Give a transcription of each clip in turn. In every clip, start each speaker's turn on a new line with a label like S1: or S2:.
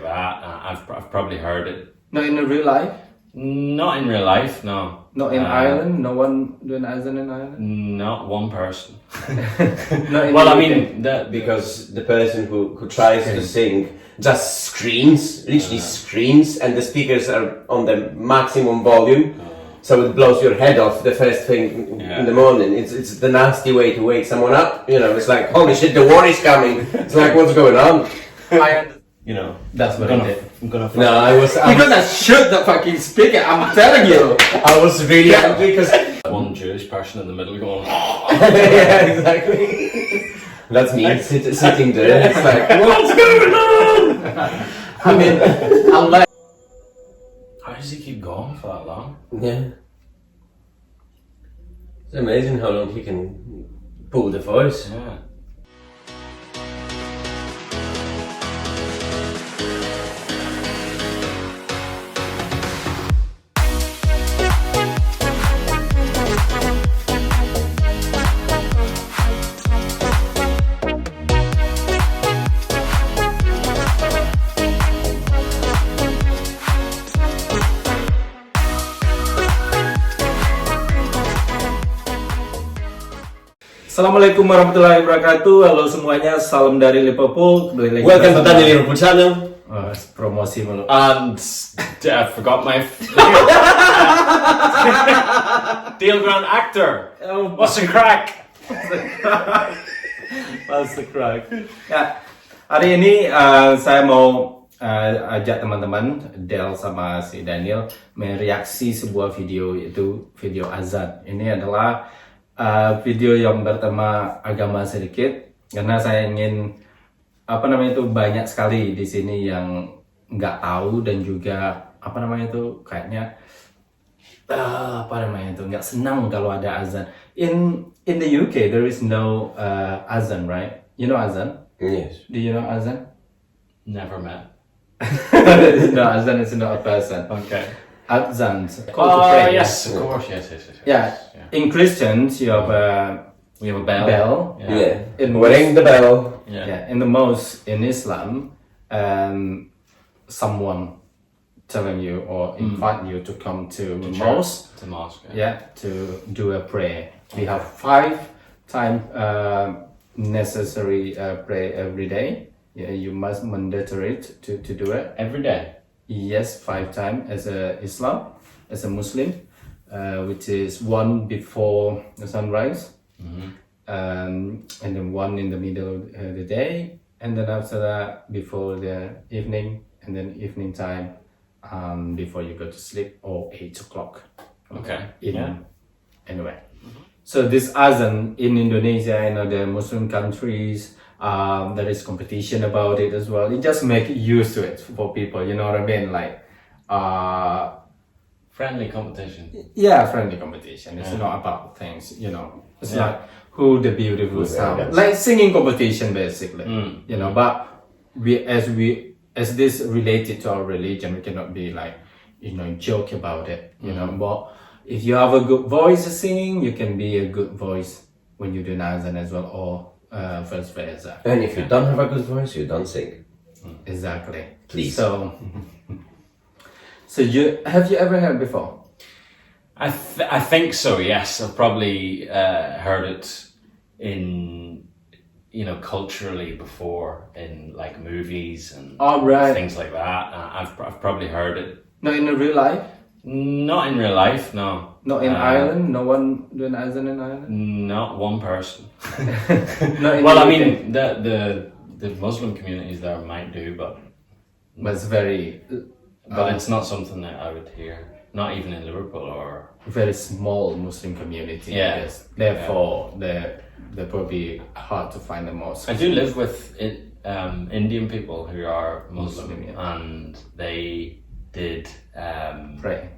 S1: That I've probably heard it.
S2: Not in real life?
S1: Not in real life, no.
S2: Not in Ireland? No one doing Azan in Ireland?
S1: Not one person.
S2: Not in
S1: Well,
S2: the
S1: I
S2: UK?
S1: mean,
S3: Because the person who tries to sing just screams, literally screams, and the speakers are on the maximum volume, so it blows your head off the first thing in the morning. It's the nasty way to wake someone up. You know, it's like, holy shit, the war is coming. It's like, what's going on? You know,
S2: That's what I did.
S1: I'm gonna.
S3: no, I was
S2: You're gonna shoot the fucking speaker, I'm telling you!
S3: I was really angry because
S1: One Jewish person in the middle going.
S3: yeah, exactly. That's me sitting there. It's like, what's going on?
S2: I mean, unless
S1: How does he keep going for that long?
S3: Yeah. It's amazing how long he can pull the voice.
S1: Yeah.
S2: Assalamualaikum warahmatullahi wabarakatuh. Halo semuanya, salam dari Liverpool. Kembali lagi
S3: Welcome to
S2: bersama-
S3: Daniel Liverpool channel.
S2: Oh, promosi mulu.
S1: And I forgot my Deal Grant actor.
S2: Oh,
S1: What's the crack?
S2: What's the crack? Ya, hari ini saya mau ajak teman-teman Del sama si Daniel mereaksi sebuah video, yaitu video azan. Ini adalah video yang bertema agama sedikit, karena saya ingin banyak sekali di sini yang nggak tahu dan juga kayaknya nggak senang kalau ada azan. In the UK there is no azan, right? You know azan?
S3: Yes.
S2: Do you know azan?
S1: Never met.
S2: No, azan is not a person.
S1: Okay.
S2: Azan, call to pray.
S1: Yes, of course. Yes.
S2: Yeah. In Christians, you have
S1: We have a bell.
S2: bell.
S3: Yeah.
S2: In
S3: Ring the bell.
S1: Yeah.
S2: In the mosque in Islam, someone telling you or invite you to come to mosque,
S1: To mosque.
S2: to do a prayer. We have 5 times necessary prayer every day. Yeah, you must mandatory to do it.
S1: Every day.
S2: Yes, 5 times as a Islam, as a Muslim, which is 1 before the sunrise, and then 1 in the middle of the day, and then after that before the evening, and then evening time before you go to sleep, or 8 o'clock.
S1: Okay.
S2: Anyway, so this azan in Indonesia, the Muslim countries, there is competition about it as well. You just make used to it for people, you know what I mean? Like,
S1: Friendly competition.
S2: yeah, friendly competition. It's not about things, It's like who the beautiful sound, like singing competition basically, But as this related to our religion, we cannot be like, joke about it, But if you have a good voice singing, you can be a good voice when you do azan as well, or vice versa.
S3: And if you don't have a good voice, you don't sing.
S2: Exactly.
S3: Please.
S2: So have you ever heard before?
S1: I think so. Yes, I've probably heard it in culturally before in like movies and
S2: All right.
S1: things like that. I've probably heard it.
S2: Not in real life?
S1: Not in real life, no.
S2: Not in Ireland? No one doing azan in Ireland?
S1: Not one person.
S2: Not in
S1: Well,
S2: the
S1: I
S2: UK?
S1: mean, the Muslim communities there might do, but
S2: It's very
S1: it's not something that I would hear. Not even in Liverpool or.
S2: very small Muslim community.
S1: Yeah.
S2: I guess. Therefore, they're probably hard to find the mosque.
S1: I do live with Indian people who are Muslim,
S2: Muslim, yeah.
S1: and they did
S2: Pray.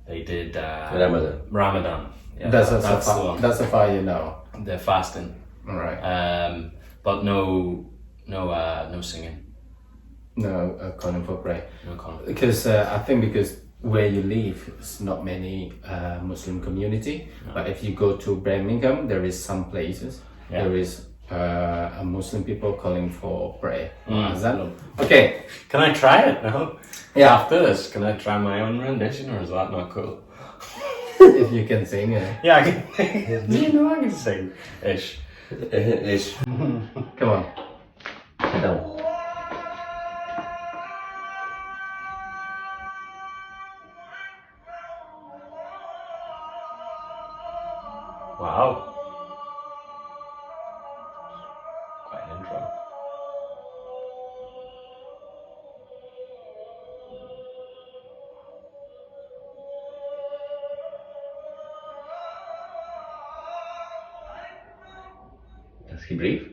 S1: they did
S3: Ramadan.
S1: Ramadan. Yeah,
S2: That's
S1: that's the
S2: far.
S1: one.
S2: That's how far you know.
S1: They're fasting,
S2: All right.
S1: but no singing,
S2: No, calling for pray.
S1: no conversation.
S2: Because I think because where you live, it's not many Muslim community. But if you go to Birmingham, there is some places.
S1: Yeah.
S2: There is a Muslim people calling for prayer. Azan. Okay.
S1: Can I try it now?
S2: Yeah.
S1: After this, can I try my own rendition, or is that not cool?
S2: If you can sing it.
S1: Yeah, I can. Do you know I can sing ish?
S3: Ish.
S2: Come on.
S3: No.
S1: Wow. Quite an intro.
S3: Does he breathe?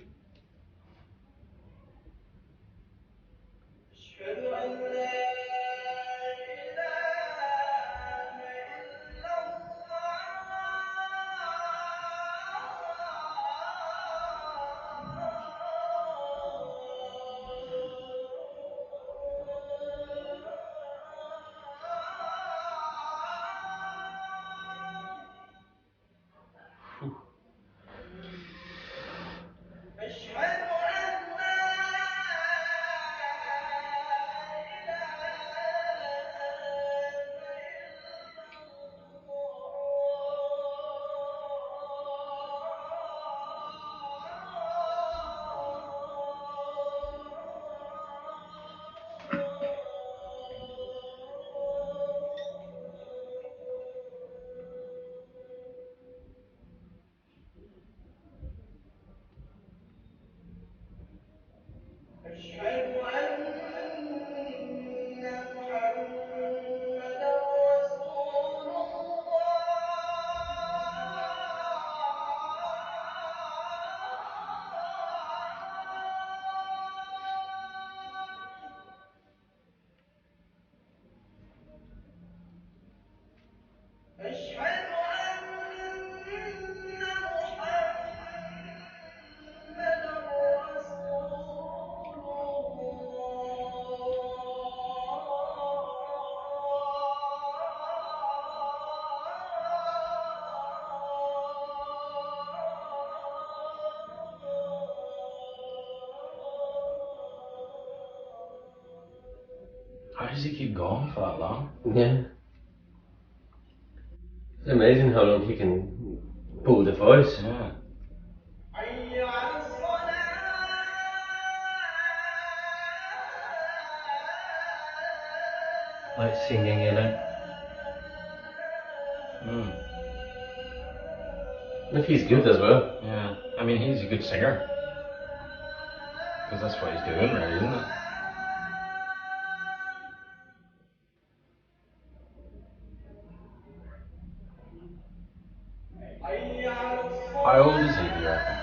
S1: How does he keep going for that long?
S3: Yeah. It's amazing how long he can pull the voice.
S1: Yeah.
S2: Like singing in it.
S3: But he's good as well.
S1: Yeah. I mean, he's a good singer. Because that's what he's doing, really, isn't it? How old is he, do you reckon?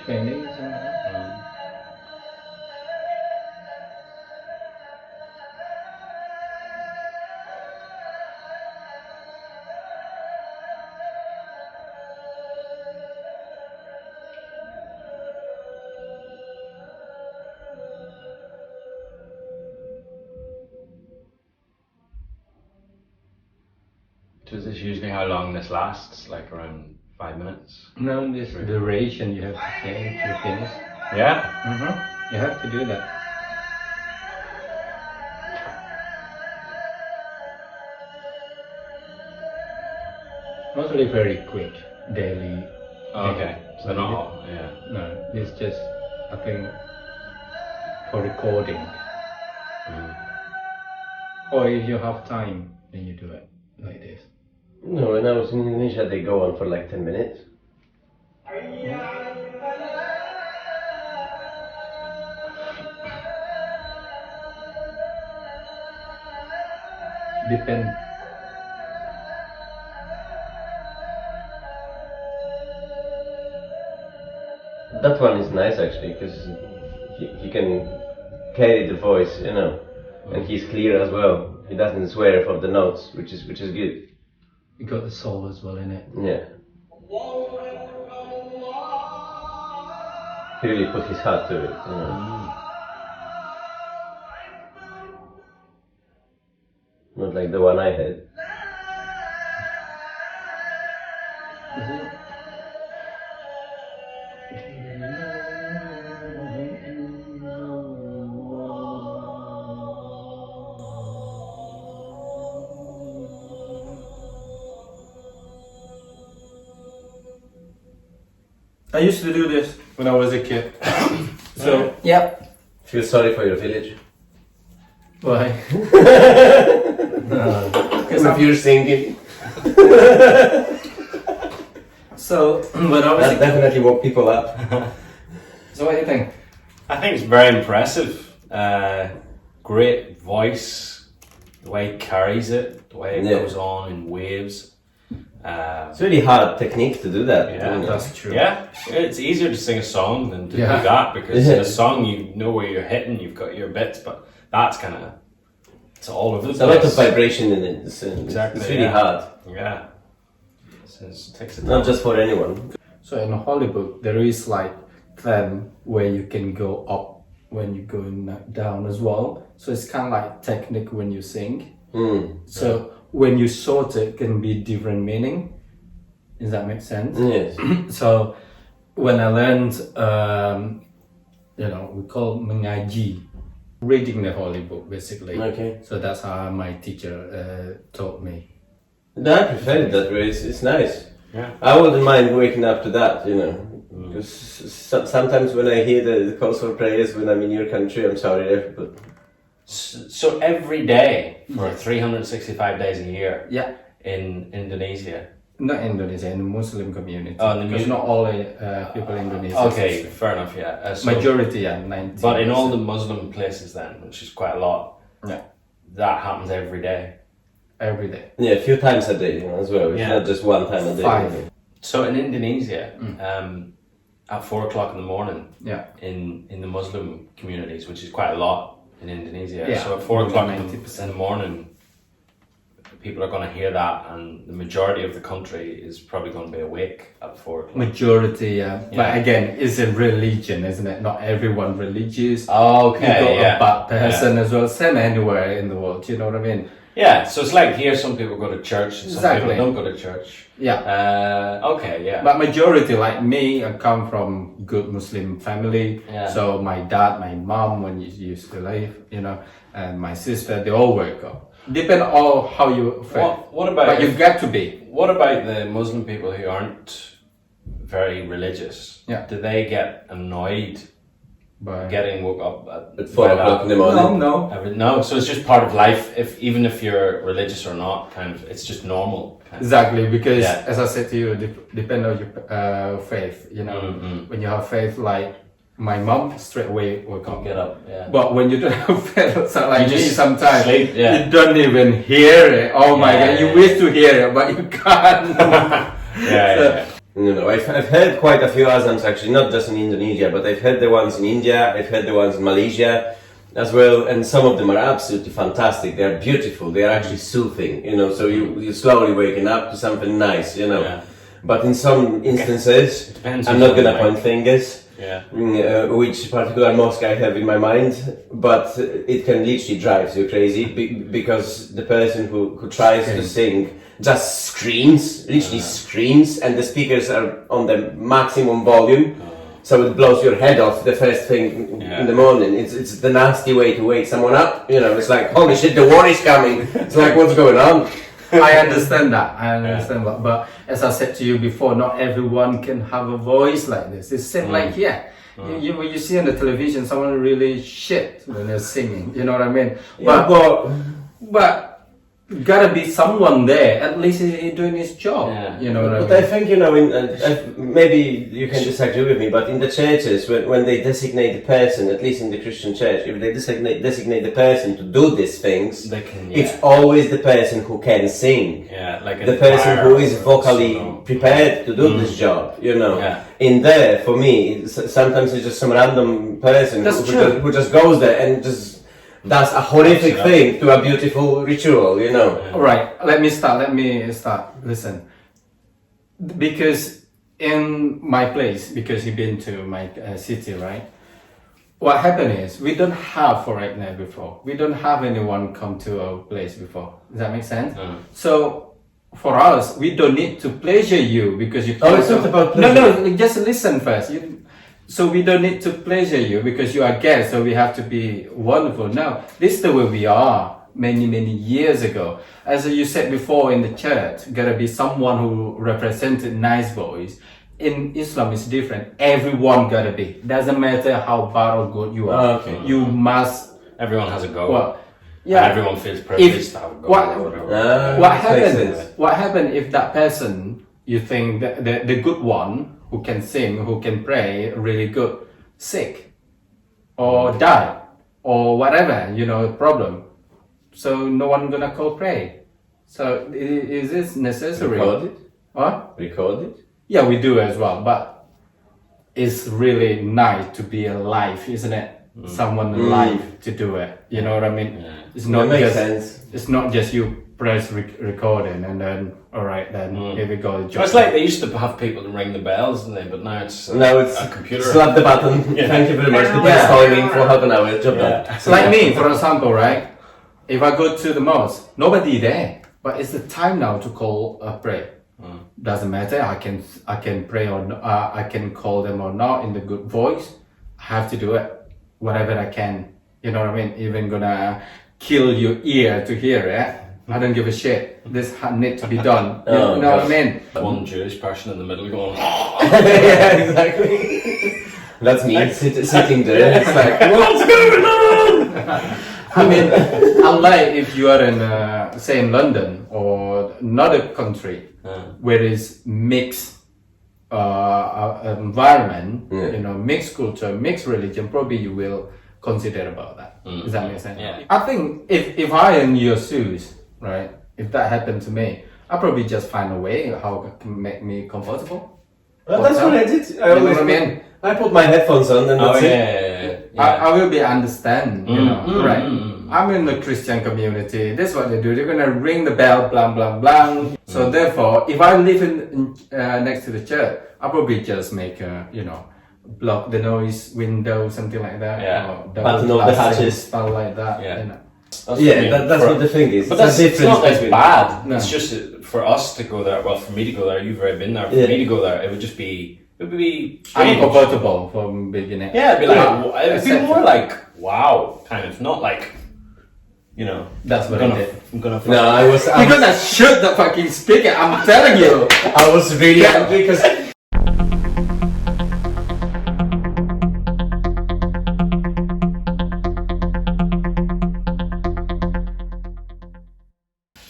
S2: 20 something.
S1: So is this usually how long this lasts? Like around 5 minutes?
S2: No, this duration you have to say to finish.
S1: Yeah?
S2: You have to do that. Mostly very quick, daily.
S1: Okay. So they're not all, yeah.
S2: No, it's just, I think, for recording. Or if you have time, then you do it like this.
S3: No, when I was in Indonesia, they go on for like 10 minutes.
S2: Depend.
S3: That one is nice actually, because he can carry the voice, you know, and he's clear as well. He doesn't swear for the notes, which is good.
S2: You got the soul as well in it.
S3: Yeah. He really put his heart to it, you know. Not like the one I had.
S2: I used to do this when I was a kid. So, yeah.
S3: Feel sorry for your village.
S2: Why?
S3: If you're singing.
S2: So, when I was
S3: That definitely woke people up.
S2: So what do you think?
S1: I think it's very impressive. Great voice, the way he carries it, the way it
S3: Yeah.
S1: goes on in waves.
S3: It's really hard technique to do that.
S1: Yeah,
S3: you know.
S2: That's true.
S1: Yeah, it's easier to sing a song than to
S2: Yeah.
S1: do that because
S3: Yeah.
S1: in a song you know where you're hitting, you've got your bits, but that's kind of it's all over the
S3: There's a lot of
S1: place.
S3: vibration in it.
S1: Exactly,
S3: It's really
S1: yeah.
S3: hard.
S1: Yeah, it takes a
S3: Not just for anyone.
S2: So in Hollywood, there is like them where you can go up when you're going down as well. So it's kind of like technique when you sing. So when you sort it can be different meaning. Does that make sense?
S3: Yes.
S2: So when I learned, we call mengaji, reading the Holy Book basically.
S3: Okay.
S2: So that's how my teacher taught me.
S3: No, I prefer it that way. It's nice.
S1: Yeah.
S3: I wouldn't mind waking up to that, you know. Because sometimes when I hear the calls for prayers when I'm in your country, I'm sorry, but
S1: So every day for 365 days a year
S2: Yeah.
S1: in Indonesia.
S2: Not Indonesia, in the Muslim community.
S1: Oh, in the
S2: because not all people in Indonesia.
S1: Okay, fair enough. Yeah,
S2: Majority, yeah, 90.
S1: But in all the Muslim places, then, which is quite a lot,
S2: Yeah,
S1: that happens every day.
S2: every day.
S3: yeah, a few times a day, you know, as well. It's
S1: Yeah.
S3: not just one time a day.
S2: 5.
S1: So in Indonesia, at 4 o'clock in the morning,
S2: Yeah.
S1: in the Muslim communities, which is quite a lot in Indonesia.
S2: Yeah,
S1: So at 4 o'clock in
S2: 90%.
S1: the morning, people are going to hear that, and the majority of the country is probably going to be awake at 4 o'clock.
S2: Majority, yeah.
S1: Yeah.
S2: But again, it's a religion, isn't it? Not everyone religious.
S1: Okay,
S2: You got
S1: yeah.
S2: a bad person as well. Same anywhere in the world, you know what I mean?
S1: Yeah, so it's like here, some people go to church, and some
S2: Exactly.
S1: people don't go to church.
S2: Yeah.
S1: Okay, yeah.
S2: But majority, like me, I come from good Muslim family.
S1: Yeah.
S2: So my dad, my mom, when you used to live, and my sister, they all wake up. Depend on how you feel.
S1: What about
S2: But you got to be.
S1: what about the Muslim people who aren't very religious?
S2: Yeah.
S1: Do they get annoyed
S2: But
S1: getting woke up
S3: At 4 o'clock in the morning.
S2: no.
S1: No, so it's just part of life. Even if you're religious or not, kind of, it's just normal. Kind of.
S2: Exactly, because
S1: Yeah.
S2: as I said to you, depend on your faith. When you have faith, like my mom, straight away will come.
S1: Get up, yeah.
S2: But when you don't have faith, so like
S1: You
S2: me,
S1: just
S2: sometimes
S1: sleep, yeah.
S2: you don't even hear it. Oh my
S1: Yeah,
S2: god, you
S1: yeah,
S2: wish to hear it, but you can't.
S1: Yeah.
S3: You know, I've heard quite a few azans actually, not just in Indonesia, but I've heard the ones in India, I've heard the ones in Malaysia as well, and some of them are absolutely fantastic. They are beautiful, they are actually soothing, you know, so you're slowly waking up to something nice, you know.
S1: Yeah.
S3: But in some instances,
S1: depends
S3: I'm
S1: on
S3: not gonna
S1: like-
S3: point fingers,
S1: Yeah.
S3: which particular mosque I have in my mind, but it can literally drive you crazy because the person who tries to sing just screams, literally screams, and the speakers are on the maximum volume, so it blows your head off the first thing in the morning. It's the nasty way to wake someone up, you know, it's like, holy shit, the war is coming. It's like, what's going on?
S2: I understand that. That. But as I said to you before, not everyone can have a voice like this. It's same like when you see on the television someone really shit when they're singing. You know what I mean? But gotta be someone there. At least he's doing his job.
S1: Yeah.
S2: You know what I
S3: But I
S2: mean?
S3: think, you know, maybe you can disagree with me, but in the churches, when they designate the person, at least in the Christian church, if they designate the person to do these things,
S1: They can,
S3: it's always the person who can sing.
S1: Yeah, like
S3: The person who is vocally prepared to do this job, you know.
S1: Yeah.
S3: In there, for me, sometimes it's just some random person
S2: That's true.
S3: who just goes there and just does a horrific thing to a beautiful ritual, you know.
S2: All right. Let me start. Listen. Because in my place, because you've been to my city, right? What happened is we don't have foreigner before. We don't have anyone come to our place before. Does that make sense? So for us, we don't need to pleasure you because you.
S3: Oh, it's not about pleasure.
S2: No, just listen first. So we don't need to pleasure you because you are guests. So we have to be wonderful. Now this is the way we are. Many years ago, as you said before in the church, gotta be someone who represented nice voice. in Islam is different. Everyone gotta be. Doesn't matter how bad or good you are.
S3: Okay.
S2: You must.
S1: Everyone has a go.
S2: Well, yeah.
S1: Everyone feels privileged to have a go.
S2: what-
S1: or whatever.
S2: What
S3: makes
S2: happened?
S3: sense.
S2: What happened if that person you think that the good one who can sing, who can pray really good, sick, or die, or whatever, problem. So no one gonna call pray. So is this necessary?
S3: Record it?
S2: What?
S3: Record it?
S2: Yeah, we do as well, but it's really nice to be alive, isn't it? Someone alive to do it. You know what I mean? It's
S3: That
S2: not
S3: makes
S2: just
S3: sense.
S2: it's not just you press recording and then all right then here we go.
S1: So it's like they used to have people to ring the bells, didn't they? But now it's
S3: Now it's
S1: a computer.
S3: slap the button. Thank you very much. The best timing for half an hour. Job done.
S2: It's like me, for example, right? If I go to the mosque, nobody there, but it's the time now to call a prayer. Doesn't matter. I can pray or I can call them or not in the good voice. I have to do it, whatever I can. You know what I mean? Even gonna kill your ear to hear it. I don't give a shit. This needs to be done. You
S3: Oh,
S2: know what I mean?
S1: One Jewish person in the middle going,
S3: Yeah, exactly. That's me sitting there. It's like,
S1: what's going on?
S2: I mean, unlike if you are in, say, in London or another country where it's mixed environment, mixed culture, mixed religion, probably you will consider about that. Does that make sense?
S1: Yeah.
S2: I think if I in your shoes, right, if that happened to me, I probably just find a way how it can make me comfortable.
S3: well, that's what I did.
S2: You know what I mean?
S3: I put my headphones on and
S1: Oh
S3: that's
S1: yeah,
S3: it.
S1: yeah, yeah.
S2: I will be understand, right? I'm in the Christian community. That's what they do. They're gonna ring the bell, blah blah blah. So therefore, if I live in next to the church, I'll probably just make block the noise, window, something like that.
S1: Yeah.
S2: Or
S3: Button all the hatches.
S2: stuff like that.
S1: Yeah.
S2: You know.
S3: That's what the thing is.
S1: But
S3: It's
S1: that's
S3: a
S1: it's
S3: difference
S1: not as
S3: between-
S1: bad.
S2: No.
S1: It's just for us to go there. Well, for me to go there, you've already been there. For
S3: Yeah.
S1: me to go there, it would just be. It would be. strange.
S2: Uncomfortable from beginning.
S1: Yeah, it'd be like.
S2: Yeah.
S1: It'd be more like wow, kind of. Not like.
S2: That's what I did.
S1: I'm gonna.
S3: No, I was
S2: You're gonna shoot the fucking speaker. I'm telling you.
S3: I was really angry because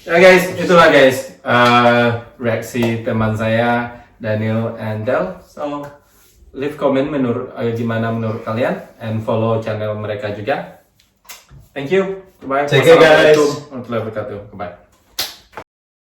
S2: Ya guys, itulah guys reaksi teman saya Daniel and Del. So leave comment gimana menurut kalian and follow channel mereka juga. Thank you. Goodbye.
S3: Take care, guys.
S2: Wassalamualaikum warahmatullahi wabarakatuh. Goodbye.